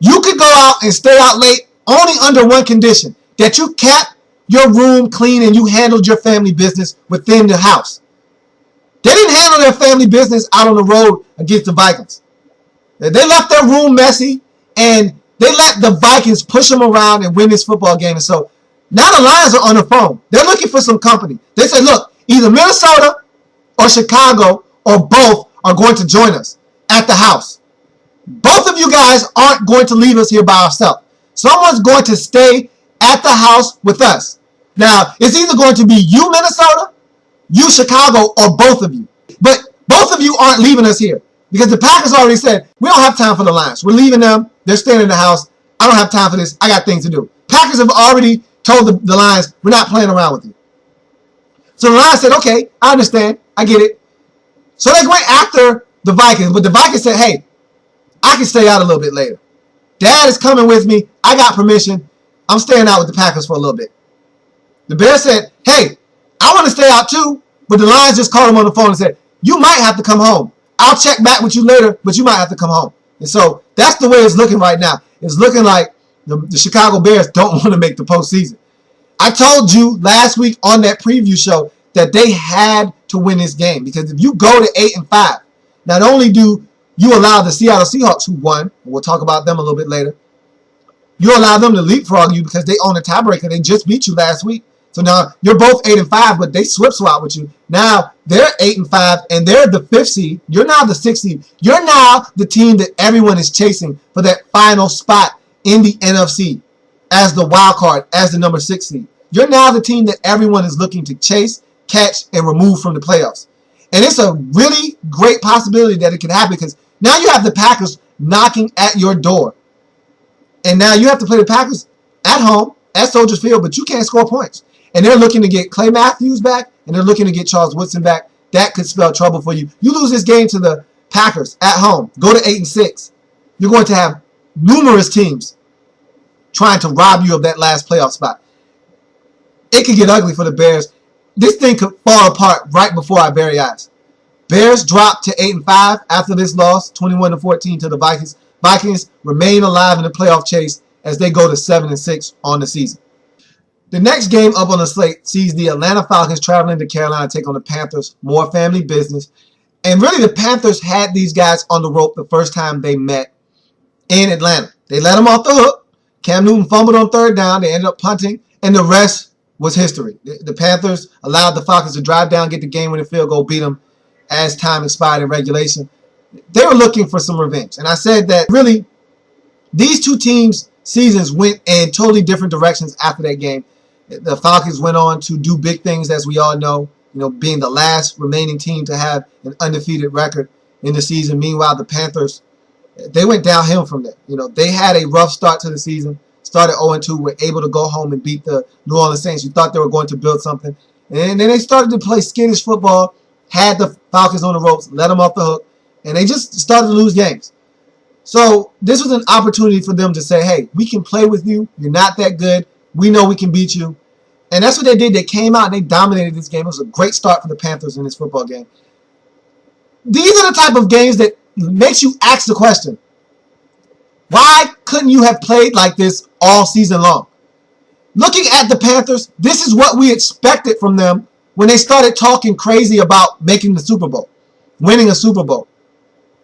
You could go out and stay out late only under one condition, that you kept your room clean and you handled your family business within the house. They didn't handle their family business out on the road against the Vikings. They left their room messy, and they let the Vikings push them around and win this football game. And so now the Lions are on the phone. They're looking for some company. They said, look, either Minnesota or Chicago or both are going to join us at the house. Both of you guys aren't going to leave us here by ourselves. Someone's going to stay at the house with us. Now, it's either going to be you, Minnesota, you, Chicago, or both of you. But both of you aren't leaving us here because the Packers already said, we don't have time for the Lions. We're leaving them. They're staying in the house. I don't have time for this. I got things to do. Packers have already told the Lions, we're not playing around with you. So the Lions said, okay, I understand. I get it. So they went after the Vikings, but the Vikings said, hey, I can stay out a little bit later. Dad is coming with me. I got permission. I'm staying out with the Packers for a little bit. The Bears said, hey, I want to stay out too, but the Lions just called him on the phone and said, you might have to come home. I'll check back with you later, but you might have to come home. And so that's the way it's looking right now. It's looking like the Chicago Bears don't want to make the postseason. I told you last week on that preview show that they had to win this game because if you go to 8-5, not only do you allow the Seattle Seahawks, who won, and we'll talk about them a little bit later, you allow them to leapfrog you because they own a tiebreaker. They just beat you last week. So now you're both 8-5, but they swap with you. Now they're 8-5, and they're the 5th seed. You're now the 6th seed. You're now the team that everyone is chasing for that final spot in the NFC as the wild card, as the number 6 seed. You're now the team that everyone is looking to chase, catch, and remove from the playoffs. And it's a really great possibility that it can happen because now you have the Packers knocking at your door. And now you have to play the Packers at home, at Soldier Field, but you can't score points. And they're looking to get Clay Matthews back, and they're looking to get Charles Woodson back. That could spell trouble for you. You lose this game to the Packers at home, go to 8-6. You're going to have numerous teams trying to rob you of that last playoff spot. It could get ugly for the Bears. This thing could fall apart right before our very eyes. Bears dropped to 8-5 after this loss, 21-14 to the Vikings. Vikings remain alive in the playoff chase as they go to 7-6 on the season. The next game up on the slate sees the Atlanta Falcons traveling to Carolina to take on the Panthers. More family business. And really, the Panthers had these guys on the rope the first time they met in Atlanta. They let them off the hook. Cam Newton fumbled on third down. They ended up punting, and the rest was history. The Panthers allowed the Falcons to drive down, get the game-winning field goal, beat them as time expired in regulation. They were looking for some revenge. And I said that really these two teams' seasons went in totally different directions after that game. The Falcons went on to do big things, as we all know, being the last remaining team to have an undefeated record in the season. Meanwhile, the Panthers, they went downhill from there. They had a rough start to the season, started 0-2, were able to go home and beat the New Orleans Saints. You thought they were going to build something. And then they started to play skittish football, had the Falcons on the ropes, let them off the hook, and they just started to lose games. So this was an opportunity for them to say, hey, we can play with you. You're not that good. We know we can beat you. And that's what they did. They came out and they dominated this game. It was a great start for the Panthers in this football game. These are the type of games that makes you ask the question, why couldn't you have played like this all season long? Looking at the Panthers, this is what we expected from them when they started talking crazy about making the Super Bowl, winning a Super Bowl.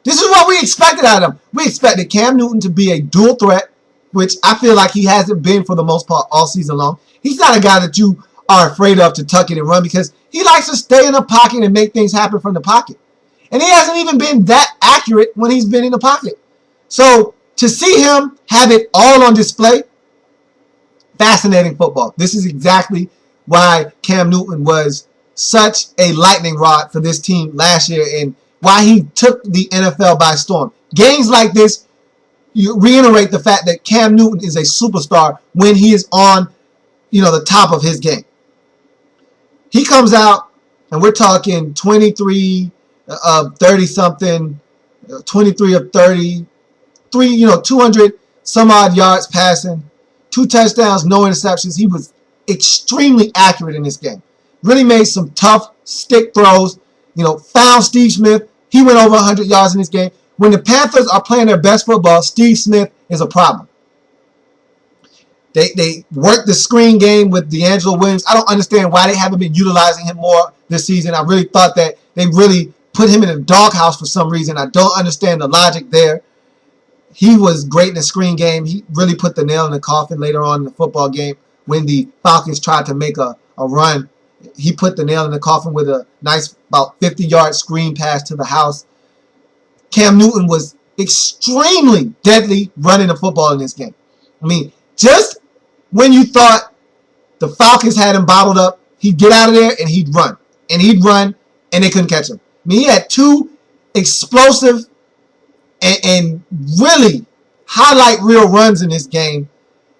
This is what we expected out of them. We expected Cam Newton to be a dual threat, which I feel like he hasn't been for the most part all season long. He's not a guy that you are afraid of to tuck it and run because he likes to stay in the pocket and make things happen from the pocket. And he hasn't even been that accurate when he's been in the pocket. So to see him have it all on display, fascinating football. This is exactly why Cam Newton was such a lightning rod for this team last year and why he took the NFL by storm. Games like this, you reiterate the fact that Cam Newton is a superstar when he is on, the top of his game. He comes out, and we're talking 23 of 30-something, 23 of 30, 200 some odd yards passing, 2 touchdowns, no interceptions. He was extremely accurate in this game. Really made some tough stick throws, found Steve Smith. He went over 100 yards in this game. When the Panthers are playing their best football, Steve Smith is a problem. They worked the screen game with D'Angelo Williams. I don't understand why they haven't been utilizing him more this season. I really thought that they really put him in a doghouse for some reason. I don't understand the logic there. He was great in the screen game. He really put the nail in the coffin later on in the football game when the Falcons tried to make a run. He put the nail in the coffin with a nice about 50-yard screen pass to the house. Cam Newton was extremely deadly running the football in this game. I mean, just when you thought the Falcons had him bottled up, he'd get out of there and he'd run. And he'd run and they couldn't catch him. I mean, he had 2 explosive and really highlight reel runs in this game.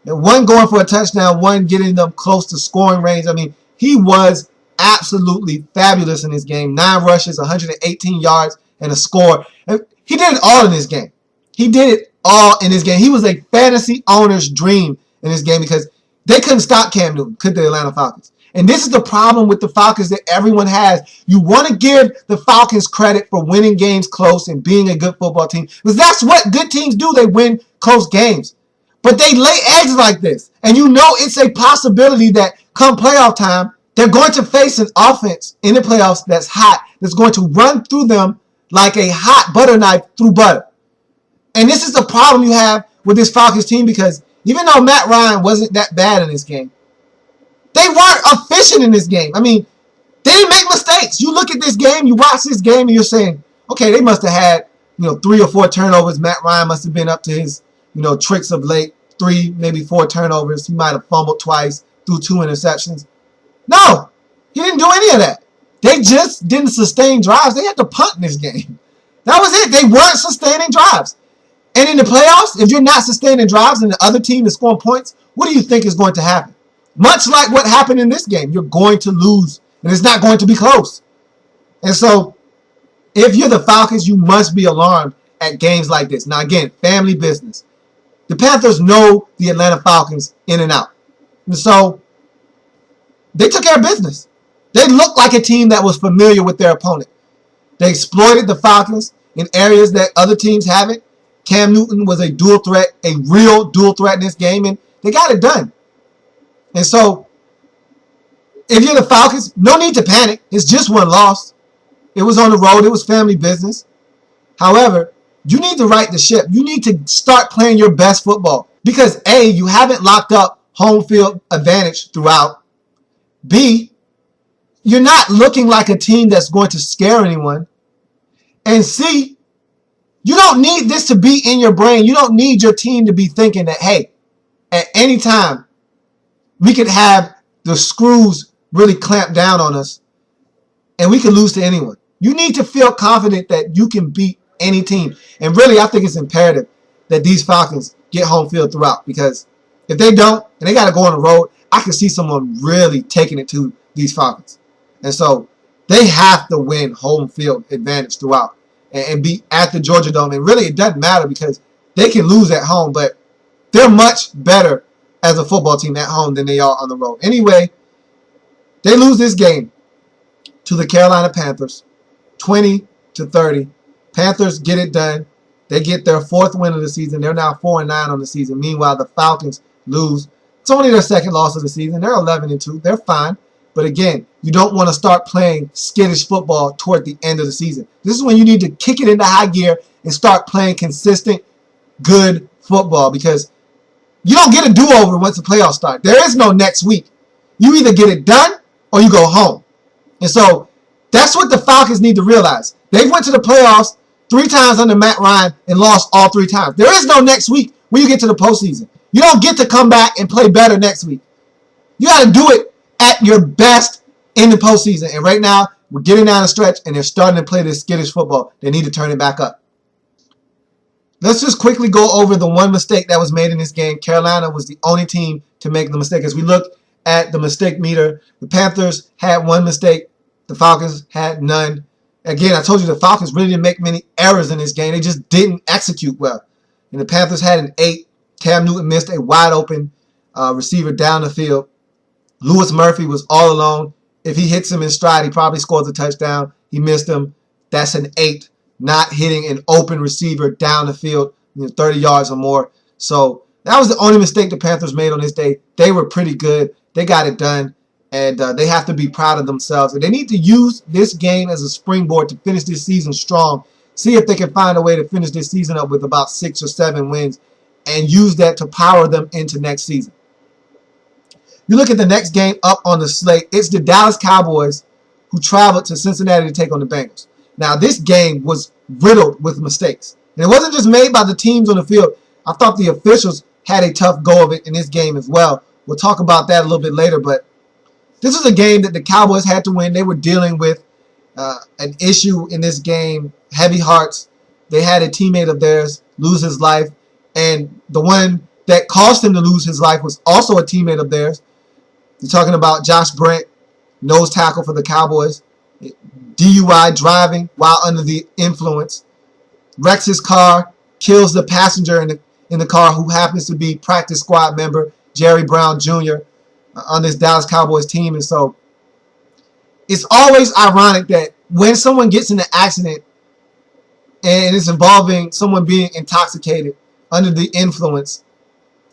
And one going for a touchdown, one getting them close to scoring range. I mean, he was absolutely fabulous in this game. 9 rushes, 118 yards, and a score. And he did it all in this game. He did it all in this game. He was a fantasy owner's dream in this game because they couldn't stop Cam Newton, could the Atlanta Falcons. And this is the problem with the Falcons that everyone has. You want to give the Falcons credit for winning games close and being a good football team because that's what good teams do. They win close games. But they lay eggs like this. And it's a possibility that come playoff time, they're going to face an offense in the playoffs that's hot, that's going to run through them like a hot butter knife through butter. And this is the problem you have with this Falcons team because even though Matt Ryan wasn't that bad in this game, they weren't efficient in this game. I mean, they didn't make mistakes. You look at this game, you watch this game, and you're saying, okay, they must have had, 3 or 4 turnovers. Matt Ryan must have been up to his, tricks of late. 3, maybe 4 turnovers. He might have fumbled twice, threw 2 interceptions. No, he didn't do any of that. They just didn't sustain drives. They had to punt in this game. That was it. They weren't sustaining drives. And in the playoffs, if you're not sustaining drives and the other team is scoring points, what do you think is going to happen? Much like what happened in this game, you're going to lose, and it's not going to be close. And so, if you're the Falcons, you must be alarmed at games like this. Now, again, family business. The Panthers know the Atlanta Falcons in and out. And so, they took care of business. They looked like a team that was familiar with their opponent. They exploited the Falcons in areas that other teams haven't. Cam Newton was a dual threat, a real dual threat in this game, and they got it done. And so, if you're the Falcons, no need to panic. It's just one loss. It was on the road. It was family business. However, you need to right the ship. You need to start playing your best football. Because A, you haven't locked up home field advantage throughout. B, you're not looking like a team that's going to scare anyone. And C, you don't need this to be in your brain. You don't need your team to be thinking that, hey, at any time, we could have the screws really clamp down on us and we could lose to anyone. You need to feel confident that you can beat any team. And really, I think it's imperative that these Falcons get home field throughout because if they don't and they got to go on the road, I can see someone really taking it to these Falcons. And so they have to win home field advantage throughout and be at the Georgia Dome. And really, it doesn't matter because they can lose at home, but they're much better as a football team at home than they are on the road. Anyway, they lose this game to the Carolina Panthers, 20-30. Panthers get it done. They get their 4th win of the season. They're now 4-9 on the season. Meanwhile, the Falcons lose. It's only their 2nd loss of the season. They're 11-2. They're fine. But again, you don't want to start playing skittish football toward the end of the season. This is when you need to kick it into high gear and start playing consistent, good football, because you don't get a do-over once the playoffs start. There is no next week. You either get it done or you go home. And so that's what the Falcons need to realize. They went to the playoffs 3 times under Matt Ryan and lost all 3 times. There is no next week when you get to the postseason. You don't get to come back and play better next week. You got to do it at your best in the postseason. And right now, we're getting down the stretch, and they're starting to play this skittish football. They need to turn it back up. Let's just quickly go over the one mistake that was made in this game. Carolina was the only team to make the mistake. As we look at the mistake meter, the Panthers had 1 mistake. The Falcons had none. Again, I told you the Falcons really didn't make many errors in this game. They just didn't execute well. And the Panthers had an 8. Cam Newton missed a wide open receiver down the field. Lewis Murphy was all alone. If he hits him in stride, he probably scores a touchdown. He missed him. That's an 8. Not hitting an open receiver down the field, 30 yards or more. So that was the only mistake the Panthers made on this day. They were pretty good. They got it done, and they have to be proud of themselves. And they need to use this game as a springboard to finish this season strong. See if they can find a way to finish this season up with about 6 or 7 wins and use that to power them into next season. You look at the next game up on the slate. It's the Dallas Cowboys who traveled to Cincinnati to take on the Bengals. Now, this game was riddled with mistakes. And it wasn't just made by the teams on the field. I thought the officials had a tough go of it in this game as well. We'll talk about that a little bit later. But this was a game that the Cowboys had to win. They were dealing with an issue in this game, heavy hearts. They had a teammate of theirs lose his life. And the one that caused him to lose his life was also a teammate of theirs. You're talking about Josh Brent, nose tackle for the Cowboys. DUI, driving while under the influence. Wrecks his car, kills the passenger in the car who happens to be practice squad member Jerry Brown Jr. On this Dallas Cowboys team. And so it's always ironic that when someone gets in an accident and it's involving someone being intoxicated under the influence,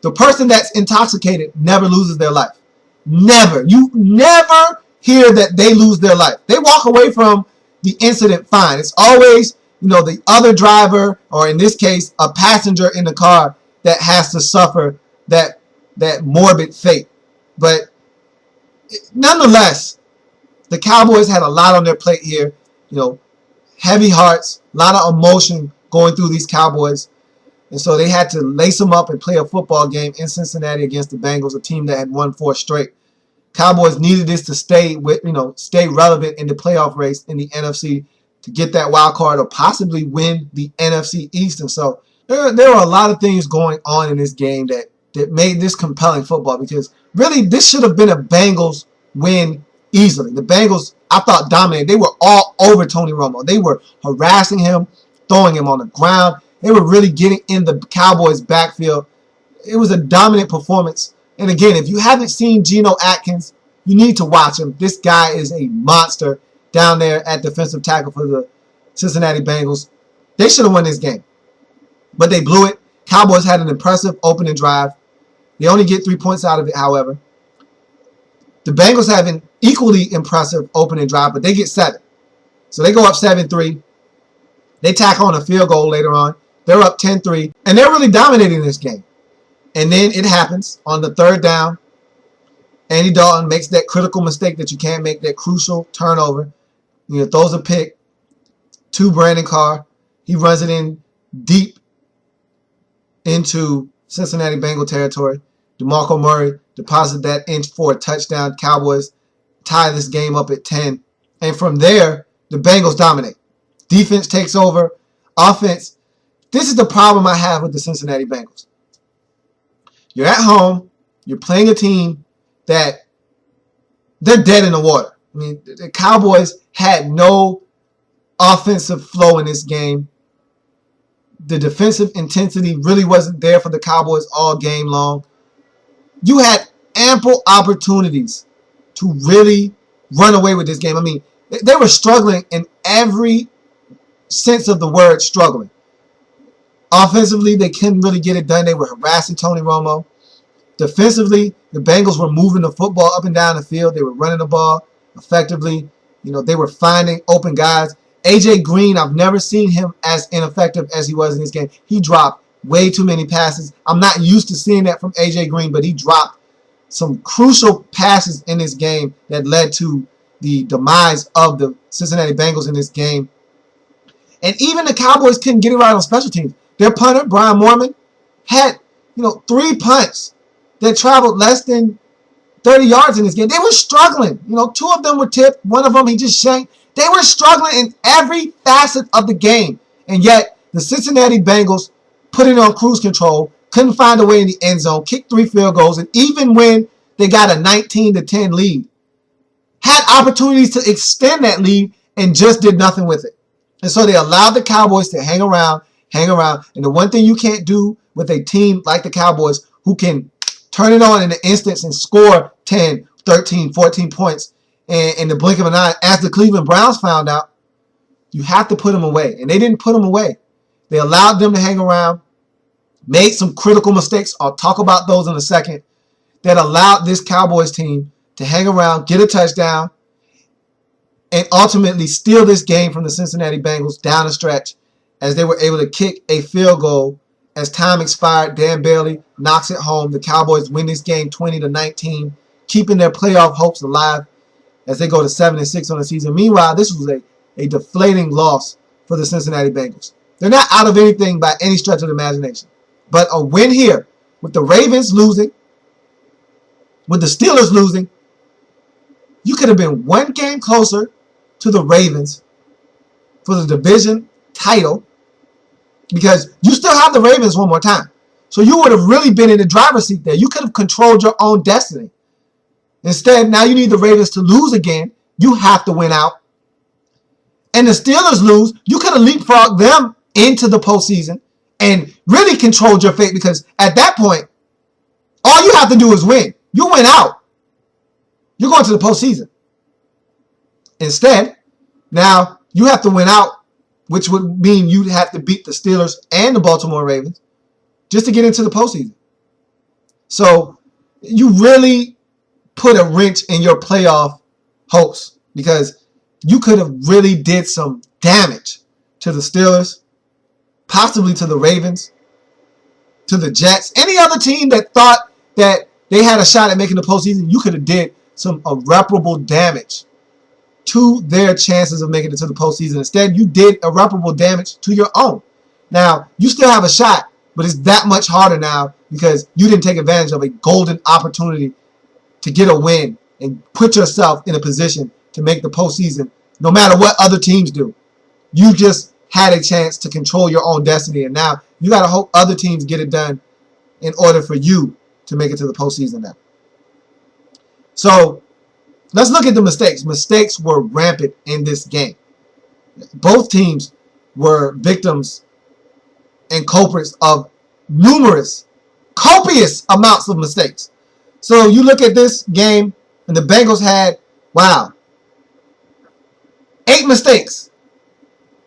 the person that's intoxicated never loses their life. Never. You never hear that they lose their life. They walk away from the incident fine. It's always, the other driver, or in this case, a passenger in the car that has to suffer that morbid fate. But nonetheless, the Cowboys had a lot on their plate here. Heavy hearts, a lot of emotion going through these Cowboys. And so they had to lace them up and play a football game in Cincinnati against the Bengals, a team that had won 4 straight. Cowboys needed this to stay relevant in the playoff race in the NFC to get that wild card or possibly win the NFC East. And so there were a lot of things going on in this game that made this compelling football, because really this should have been a Bengals win easily. The Bengals, I thought, dominated. They were all over Tony Romo. They were harassing him, throwing him on the ground. They were really getting in the Cowboys' backfield. It was a dominant performance. And again, if you haven't seen Geno Atkins, you need to watch him. This guy is a monster down there at defensive tackle for the Cincinnati Bengals. They should have won this game, but they blew it. Cowboys had an impressive opening drive. They only get 3 points out of it, however. The Bengals have an equally impressive opening drive, but they get 7. So they go up 7-3. They tack on a field goal later on. They're up 10-3, and they're really dominating this game. And then it happens on the 3rd down. Andy Dalton makes that critical mistake that you can't make, that crucial turnover. Throws a pick to Brandon Carr. He runs it in deep into Cincinnati Bengal territory. DeMarco Murray deposited that in for a touchdown. Cowboys tie this game up at 10. And from there, the Bengals dominate. Defense takes over. Offense. This is the problem I have with the Cincinnati Bengals. You're at home. You're playing a team that they're dead in the water. I mean, the Cowboys had no offensive flow in this game. The defensive intensity really wasn't there for the Cowboys all game long. You had ample opportunities to really run away with this game. I mean, they were struggling in every sense of the word struggling. Offensively, they couldn't really get it done. They were harassing Tony Romo. Defensively, the Bengals were moving the football up and down the field. They were running the ball effectively. They were finding open guys. A.J. Green, I've never seen him as ineffective as he was in this game. He dropped way too many passes. I'm not used to seeing that from A.J. Green, but he dropped some crucial passes in this game that led to the demise of the Cincinnati Bengals in this game. And even the Cowboys couldn't get it right on special teams. Their punter, Brian Moorman, had 3 punts that traveled less than 30 yards in this game. They were struggling. 2 of them were tipped. One of them he just shanked. They were struggling in every facet of the game. And yet, the Cincinnati Bengals put it on cruise control, couldn't find a way in the end zone, kicked 3 field goals, and even when they got a 19-10 lead, had opportunities to extend that lead and just did nothing with it. And so they allowed the Cowboys to hang around. And the one thing you can't do with a team like the Cowboys who can turn it on in an instance and score 10, 13, 14 points in the blink of an eye, as the Cleveland Browns found out, you have to put them away. And they didn't put them away. They allowed them to hang around, made some critical mistakes. I'll talk about those in a second, that allowed this Cowboys team to hang around, get a touchdown, and ultimately steal this game from the Cincinnati Bengals down the stretch as they were able to kick a field goal as time expired. Dan Bailey knocks it home. The Cowboys win this game 20-19, keeping their playoff hopes alive as they go to 7-6 on the season. Meanwhile, this was a deflating loss for the Cincinnati Bengals. They're not out of anything by any stretch of the imagination. But a win here, with the Ravens losing, with the Steelers losing, you could have been 1 game closer to the Ravens for the division title, because you still have the Ravens one more time. So you would have really been in the driver's seat there. You could have controlled your own destiny. Instead, now you need the Ravens to lose again. You have to win out. And the Steelers lose. You could have leapfrogged them into the postseason and really controlled your fate, because at that point, all you have to do is win. You win out. You're going to the postseason. Instead, now you have to win out, which would mean you'd have to beat the Steelers and the Baltimore Ravens just to get into the postseason. So you really put a wrench in your playoff hopes, because you could have really did some damage to the Steelers, possibly to the Ravens, to the Jets, any other team that thought that they had a shot at making the postseason. You could have did some irreparable damage to their chances of making it to the postseason. Instead, you did irreparable damage to your own. Now, you still have a shot, but it's that much harder now because you didn't take advantage of a golden opportunity to get a win and put yourself in a position to make the postseason no matter what other teams do. You just had a chance to control your own destiny, and now you got to hope other teams get it done in order for you to make it to the postseason now. So let's look at the mistakes. Mistakes were rampant in this game. Both teams were victims and culprits of numerous, copious amounts of mistakes. So you look at this game, and the Bengals had, 8 mistakes.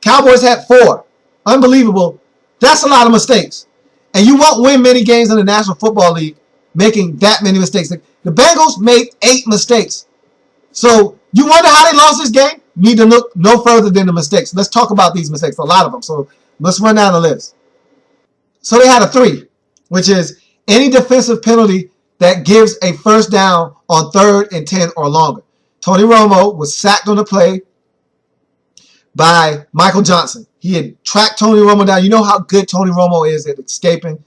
Cowboys had 4. Unbelievable. That's a lot of mistakes. And you won't win many games in the National Football League making that many mistakes. The Bengals made 8 mistakes. So you wonder how they lost this game? You need to look no further than the mistakes. Let's talk about these mistakes, a lot of them. So let's run down the list. So they had a 3, which is any defensive penalty that gives a first down on 3rd and 10 or longer. Tony Romo was sacked on the play by Michael Johnson. He had tracked Tony Romo down. You know how good Tony Romo is at escaping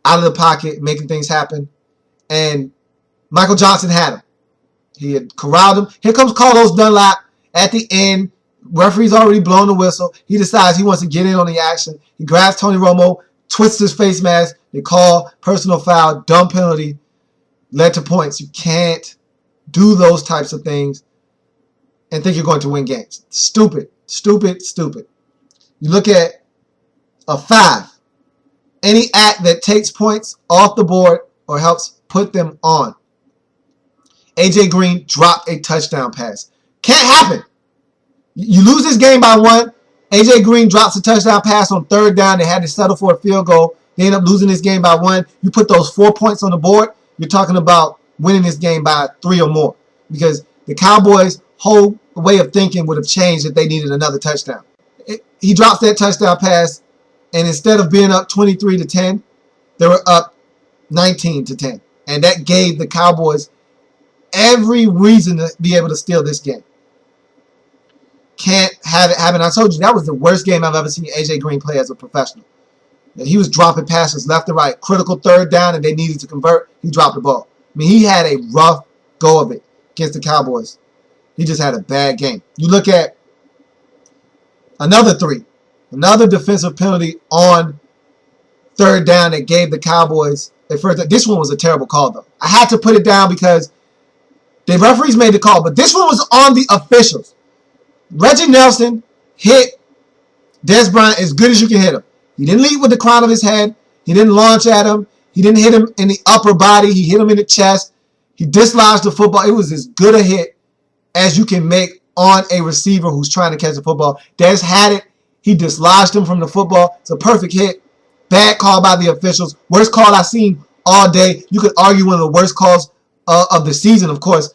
out of the pocket, making things happen. And Michael Johnson had him. He had corralled him. Here comes Carlos Dunlap at the end. Referee's already blown the whistle. He decides he wants to get in on the action. He grabs Tony Romo, twists his face mask. They call personal foul, dumb penalty, led to points. You can't do those types of things and think you're going to win games. Stupid, stupid, stupid. You look at a 5. Any act that takes points off the board or helps put them on. A.J. Green dropped a touchdown pass. Can't happen. You lose this game by 1. A.J. Green drops a touchdown pass on 3rd down. They had to settle for a field goal. They end up losing this game by 1. You put those 4 points on the board, you're talking about winning this game by 3 or more. Because the Cowboys' whole way of thinking would have changed if they needed another touchdown. He drops that touchdown pass, and instead of being up 23-10, they were up 19-10. And that gave the Cowboys every reason to be able to steal this game. Can't have it happen. I told you that was the worst game I've ever seen A.J. Green play as a professional. And he was dropping passes left and right. Critical 3rd down, and they needed to convert. He dropped the ball. I mean, he had a rough go of it against the Cowboys. He just had a bad game. You look at another 3. Another defensive penalty on 3rd down that gave the Cowboys a first. This one was a terrible call, though. I had to put it down because the referees made the call, but this one was on the officials. Reggie Nelson hit Des Bryant as good as you can hit him. He didn't lead with the crown of his head. He didn't launch at him. He didn't hit him in the upper body. He hit him in the chest. He dislodged the football. It was as good a hit as you can make on a receiver who's trying to catch the football. Des had it. He dislodged him from the football. It's a perfect hit. Bad call by the officials. Worst call I've seen all day. You could argue one of the worst calls of the season, of course,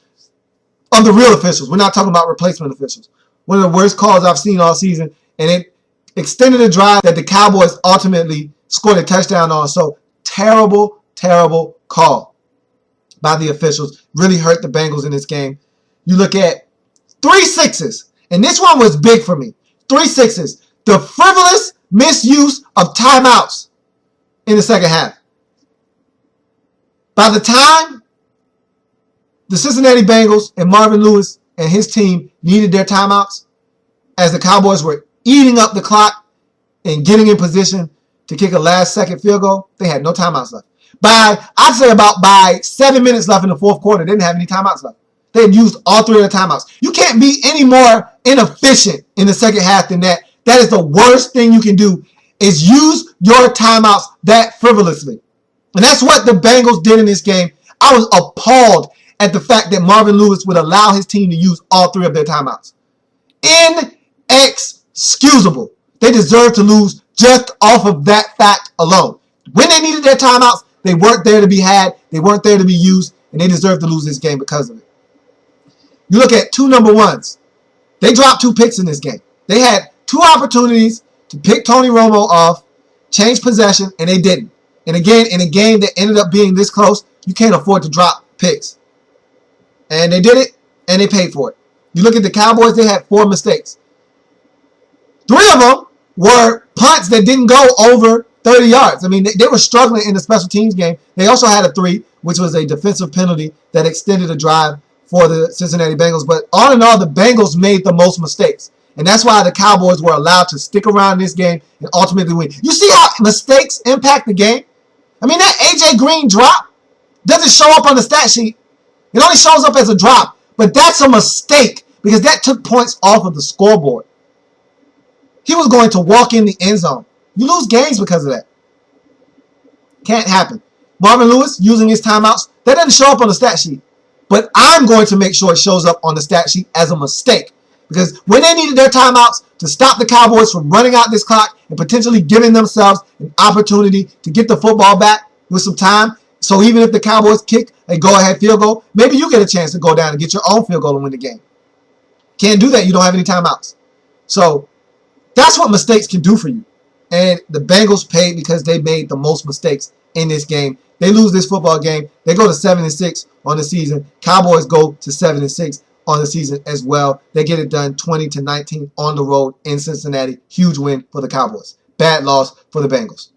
of the real officials. We're not talking about replacement officials. One of the worst calls I've seen all season, and it extended a drive that the Cowboys ultimately scored a touchdown on. So terrible, terrible call by the officials. Really hurt the Bengals in this game. You look at 3 6s, and this one was big for me. 3 6s. The frivolous misuse of timeouts in the second half. By the time the Cincinnati Bengals and Marvin Lewis and his team needed their timeouts, as the Cowboys were eating up the clock and getting in position to kick a last-second field goal, they had no timeouts left. I'd say by 7 minutes left in the 4th quarter, they didn't have any timeouts left. They had used all 3 of the timeouts. You can't be any more inefficient in the second half than that. That is the worst thing you can do, is use your timeouts that frivolously. And that's what the Bengals did in this game. I was appalled at the fact that Marvin Lewis would allow his team to use all 3 of their timeouts. Inexcusable. They deserve to lose just off of that fact alone. When they needed their timeouts, they weren't there to be had. They weren't there to be used, and they deserve to lose this game because of it. You look at 2 number 1s. They dropped 2 picks in this game. They had 2 opportunities to pick Tony Romo off, change possession, and they didn't. And again, in a game that ended up being this close, you can't afford to drop picks. And they did it, and they paid for it. You look at the Cowboys, they had 4 mistakes. 3 of them were punts that didn't go over 30 yards. I mean, they were struggling in the special teams game. They also had a 3, which was a defensive penalty that extended a drive for the Cincinnati Bengals. But all in all, the Bengals made the most mistakes. And that's why the Cowboys were allowed to stick around in this game and ultimately win. You see how mistakes impact the game? I mean, that A.J. Green drop doesn't show up on the stat sheet. It only shows up as a drop. But that's a mistake because that took points off of the scoreboard. He was going to walk in the end zone. You lose games because of that. Can't happen. Marvin Lewis using his timeouts, that doesn't show up on the stat sheet. But I'm going to make sure it shows up on the stat sheet as a mistake. Because when they needed their timeouts to stop the Cowboys from running out this clock and potentially giving themselves an opportunity to get the football back with some time, so even if the Cowboys kick a go-ahead field goal, maybe you get a chance to go down and get your own field goal and win the game. Can't do that. You don't have any timeouts. So that's what mistakes can do for you. And the Bengals paid because they made the most mistakes in this game. They lose this football game. They go to 7-6 on the season. Cowboys go to 7-6 on the season as well. They get it done 20-19 on the road in Cincinnati. Huge win for the Cowboys. Bad loss for the Bengals.